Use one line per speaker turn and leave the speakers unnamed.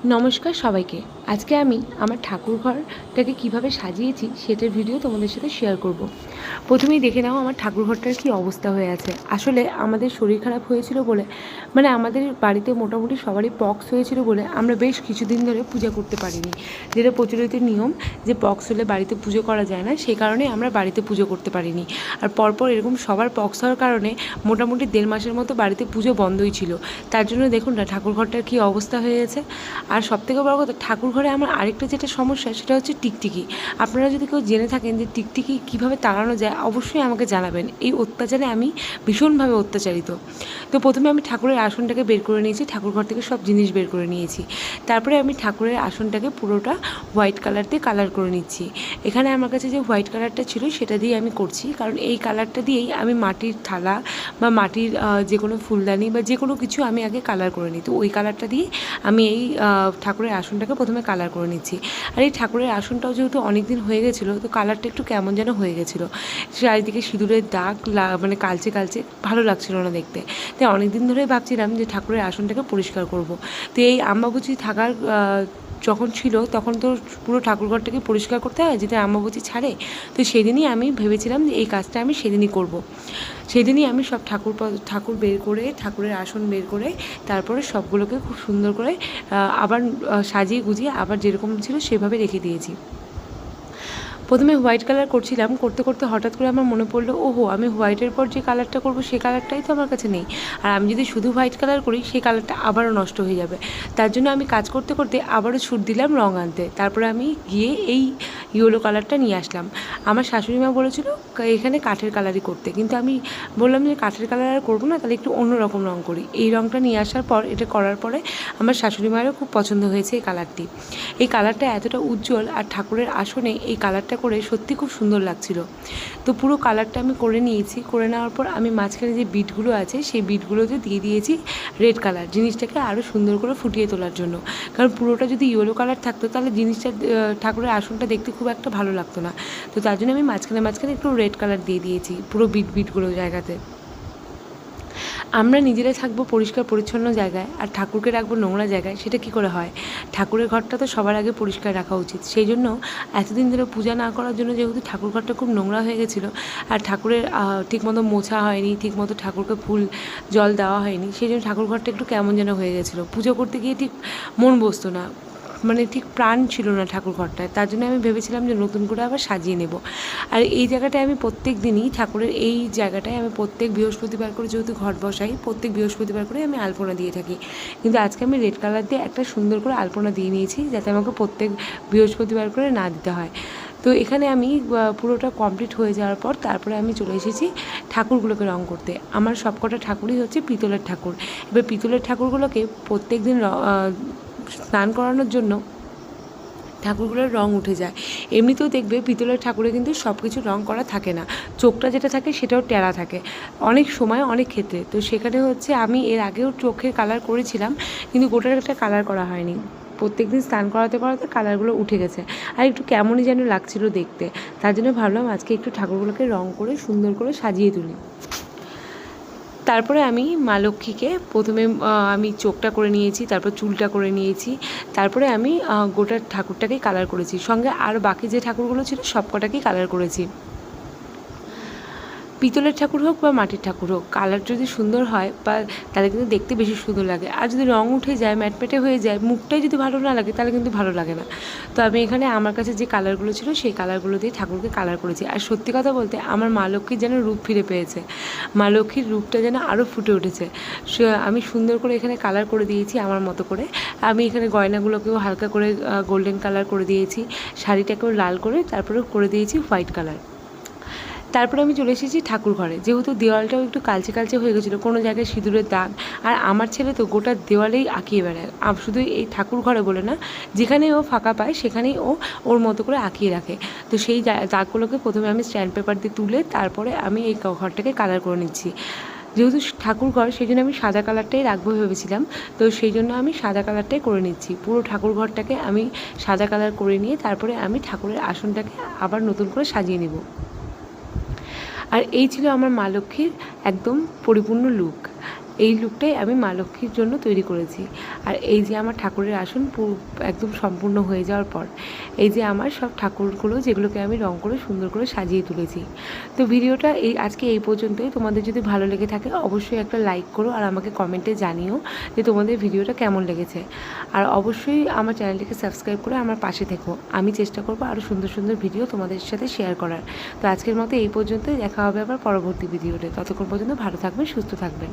নমস্কার সবাইকে। আজকে আমি আমার ঠাকুর ঘরটাকে কীভাবে সাজিয়েছি সেটার ভিডিও তোমাদের সাথে শেয়ার করব। প্রথমেই দেখে নাও আমার ঠাকুর ঘরটার কী অবস্থা হয়ে আছে। আসলে আমাদের শরীর খারাপ হয়েছিল বলে, আমাদের বাড়িতে মোটামুটি সবারই পক্স হয়েছিল বলে আমরা বেশ কিছুদিন ধরে পূজা করতে পারিনি। যেটা প্রচলিত নিয়ম যে পক্স হলে বাড়িতে পুজো করা যায় না, সেই কারণে আমরা বাড়িতে পুজো করতে পারিনি। আর পরপর এরকম সবার পক্স হওয়ার কারণে মোটামুটি 1.5 মাসের মতো বাড়িতে পুজো বন্ধই ছিল। তার জন্য দেখুন না ঠাকুর ঘরটার কী অবস্থা হয়ে গেছে। আর সবথেকে বড় কথা, ঠাকুর ঘরে আমার আরেকটা যেটা সমস্যা সেটা হচ্ছে টিকটিকি। আপনারা যদি কেউ জেনে থাকেন যে টিকটিকি কীভাবে তাড়ানো যায় অবশ্যই আমাকে জানাবেন। এই অত্যাচারে আমি ভীষণভাবে অত্যাচারিত। তো প্রথমে আমি ঠাকুরের আসনটাকে বের করে নিয়েছি, ঠাকুর ঘর থেকে সব জিনিস বের করে নিয়েছি। তারপরে আমি ঠাকুরের আসনটাকে পুরোটা হোয়াইট কালার দিয়ে কালার করে নিচ্ছি। এখানে আমার কাছে যে হোয়াইট কালারটা ছিল সেটা দিয়ে আমি করছি, কারণ এই কালারটা দিয়েই আমি মাটির থালা বা মাটির যে কোনো ফুলদানি বা যে কোনো কিছু আমি আগে কালার করে নিই। তো ওই কালারটা দিয়ে আমি এই ঠাকুরের আসনটাকে প্রথমে কালার করে নিচ্ছি। আর এই ঠাকুরের আসনটাও যেহেতু অনেক দিন হয়ে গেছিলো, তো কালারটা একটু কেমন যেন হয়ে গেছিলো। চারিদিকে সিঁদুরের দাগ কালচে কালচে, ভালো লাগছিল না দেখতে। তাই অনেক দিন ধরেই ভাবছিলাম যে ঠাকুরের আসনটাকে পরিষ্কার করব। তো এই আম্বাবুচি থাকার যখন ছিল তখন তো পুরো ঠাকুরঘরটাকে পরিষ্কার করতে হয়, যেটা আম্বাবুচি ছাড়ে। তো সেদিনই আমি ভেবেছিলাম যে এই কাজটা আমি সেদিনই করব। সেদিনই আমি সব ঠাকুর বের করে, ঠাকুরের আসন বের করে, তারপরে সবগুলোকে খুব সুন্দর করে আবার সাজিয়ে গুজিয়ে আবার যেরকম ছিল সেভাবে রেখে দিয়েছি। প্রথমে হোয়াইট কালার করছিলাম, করতে করতে হঠাৎ করে আমার মনে পড়লো, ওহো আমি হোয়াইটের পর যে কালারটা করবো সেই কালারটাই তো আমার কাছে নেই। আর আমি যদি শুধু হোয়াইট কালার করি সেই কালারটা আবারও নষ্ট হয়ে যাবে। তার জন্য আমি কাজ করতে করতে আবারও ছুট দিলাম রঙ আনতে। তারপরে আমি গিয়ে এই ইয়েলো কালারটা নিয়ে আসলাম। আমার শাশুড়ি মা বলেছিল এখানে কাঠের কালারই করতে, কিন্তু আমি বললাম যে কাঠের কালার আর করবো না, তাহলে একটু অন্যরকম রঙ করি। এই রঙটা নিয়ে আসার পর, এটা করার পরে আমার শাশুড়ি মায়েরও খুব পছন্দ হয়েছে এই কালারটি। এই কালারটা এতটা উজ্জ্বল, আর ঠাকুরের আসনে এই কালারটা করে সত্যি খুব সুন্দর লাগছিল। তো পুরো কালারটা আমি করে নিয়েছি। করে নেওয়ার পর আমি মাঝখানে যে বিটগুলো আছে সেই বিটগুলোতে দিয়ে দিয়েছি রেড কালার, জিনিসটাকে আরও সুন্দর করে ফুটিয়ে তোলার জন্য। কারণ পুরোটা যদি ইয়েলো কালার থাকতো তাহলে জিনিসটা, ঠাকুরের আসনটা দেখতে খুব একটা ভালো লাগতো না। তো তার জন্য আমি মাঝখানে একটু রেড কালার দিয়ে দিয়েছি পুরো বিটগুলো জায়গাতে। আমরা নিজেরা থাকবো পরিষ্কার পরিচ্ছন্ন জায়গায়, আর ঠাকুরকে রাখবো নোংরা জায়গায়, সেটা কি করে হয়? ঠাকুরের ঘরটা তো সবার আগে পরিষ্কার রাখা উচিত। সেই জন্য এতদিন ধরে পূজা না করার জন্য যেহেতু ঠাকুর ঘরটা খুব নোংরা হয়ে গেছিলো, আর ঠাকুরের ঠিকমতো মোছা হয়নি, ঠিকমতো ঠাকুরকে ফুল জল দেওয়া হয়নি, সেই জন্য ঠাকুর ঘরটা একটু কেমন যেন হয়ে গেছিলো। পুজো করতে গিয়ে ঠিক মন বসতো না, ঠিক প্রাণ ছিল না ঠাকুর ঘরটায়। তার জন্য আমি ভেবেছিলাম যে নতুন করে আবার সাজিয়ে নেব। আর এই জায়গাটায় আমি প্রত্যেক দিনই ঠাকুরের এই জায়গাটায় আমি প্রত্যেক বৃহস্পতিবার করে যেহেতু ঘট বসাই, প্রত্যেক বৃহস্পতিবার করে আমি আলপনা দিয়ে থাকি। কিন্তু আজকে আমি রেড কালার দিয়ে একটা সুন্দর করে আলপনা দিয়ে নিয়েছি, যাতে আমাকে প্রত্যেক বৃহস্পতিবার করে না দিতে হয়। তো এখানে আমি পুরোটা কমপ্লিট হয়ে যাওয়ার পর তারপরে আমি চলে এসেছি ঠাকুরগুলোকে রং করতে। আমার সবকটা ঠাকুরই হচ্ছে পিতলের ঠাকুর। এবার পিতলের ঠাকুরগুলোকে প্রত্যেক দিন স্নান করানোর জন্য ঠাকুরগুলোর রং উঠে যায়। এমনিতেও দেখবে পিতলের ঠাকুরে কিন্তু সব কিছু রং করা থাকে না, চোখটা যেটা থাকে সেটাও টেরা থাকে অনেক সময় অনেক ক্ষেত্রে। তো সেখানে হচ্ছে আমি এর আগেও চোখের কালার করেছিলাম, কিন্তু গোটার একটা কালার করা হয়নি। প্রত্যেক দিন স্নান করাতে করাতে কালারগুলো উঠে গেছে, আর একটু কেমনই যেন লাগছিল দেখতে। তার জন্য ভাবলাম আজকে একটু ঠাকুরগুলোকে রং করে সুন্দর করে সাজিয়ে তুলি। তারপরে আমি মা লক্ষ্মীকে প্রথমে আমি চোখটা করে নিয়েছি, তারপর চুলটা করে নিয়েছি, তারপরে আমি গোটা ঠাকুরটাকেই কালার করেছি। সঙ্গে আর বাকি যে ঠাকুরগুলো ছিল সব কটাকেই কালার করেছি। পিতলের ঠাকুর হোক বা মাটির ঠাকুর হোক, কালার যদি সুন্দর হয় বা তাহলে কিন্তু দেখতে বেশি সুন্দর লাগে। আর যদি রং উঠে যায়, ম্যাটমেটে হয়ে যায়, মুখটাই যদি ভালো না লাগে তাহলে কিন্তু ভালো লাগে না। তো আমি এখানে আমার কাছে যে কালারগুলো ছিল সেই কালারগুলো দিয়ে ঠাকুরকে কালার করেছি। আর সত্যি কথা বলতে আমার মা লক্ষ্মীর যেন রূপ ফিরে পেয়েছে, মা লক্ষ্মীর রূপটা যেন আরও ফুটে উঠেছে। আমি সুন্দর করে এখানে কালার করে দিয়েছি আমার মতো করে। আমি এখানে গয়নাগুলোকেও হালকা করে গোল্ডেন কালার করে দিয়েছি, শাড়িটাকেও লাল করে, তারপরে করে দিয়েছি হোয়াইট কালার। তারপরে আমি চলে এসেছি ঠাকুর ঘরে। যেহেতু দেওয়ালটাও একটু কালচে কালচে হয়ে গেছিলো, কোনো জায়গায় সিঁদুরের দাগ, আর আমার ছেলে তো গোটা দেওয়ালেই আঁকিয়ে বেড়ায়। শুধু এই ঠাকুর ঘরে বলে না, যেখানেই ও ফাঁকা পায় সেখানেই ও ওর মতো করে আঁকিয়ে রাখে। তো সেই দাগগুলোকে প্রথমে আমি স্ট্যান্ড পেপার দিয়ে তুলে তারপরে আমি এই ঘরটাকে কালার করে নিচ্ছি। যেহেতু ঠাকুর ঘর সেই জন্য আমি সাদা কালারটাই রাখবো ভেবেছিলাম, তো সেই জন্য আমি সাদা কালারটাই করে নিচ্ছি। পুরো ঠাকুর ঘরটাকে আমি সাদা কালার করে নিয়ে তারপরে আমি ঠাকুরের আসনটাকে আবার নতুন করে সাজিয়ে নেব। আর এই ছিল আমার মা লক্ষ্মীর একদম পরিপূর্ণ লুক। এই লুকটাই আমি মা লক্ষ্মীর জন্য তৈরি করেছি। আর এই যে আমার ঠাকুরের আসন একদম সম্পূর্ণ হয়ে যাওয়ার পর এই যে আমার সব ঠাকুরগুলো যেগুলোকে আমি রং করে সুন্দর করে সাজিয়ে তুলেছি। তো ভিডিওটা আজকে এই পর্যন্তই। তোমাদের যদি ভালো লেগে থাকে অবশ্যই একটা লাইক করো আর আমাকে কমেন্টে জানিও যে তোমাদের ভিডিওটা কেমন লেগেছে। আর অবশ্যই আমার চ্যানেলটিকে সাবস্ক্রাইব করে আমার পাশে থেকো। আমি চেষ্টা করবো আরও সুন্দর সুন্দর ভিডিও তোমাদের সাথে শেয়ার করার। তো আজকের মতো এই পর্যন্তই, দেখা হবে আবার পরবর্তী ভিডিওতে। ততক্ষণ পর্যন্ত ভালো থাকবেন, সুস্থ থাকবেন।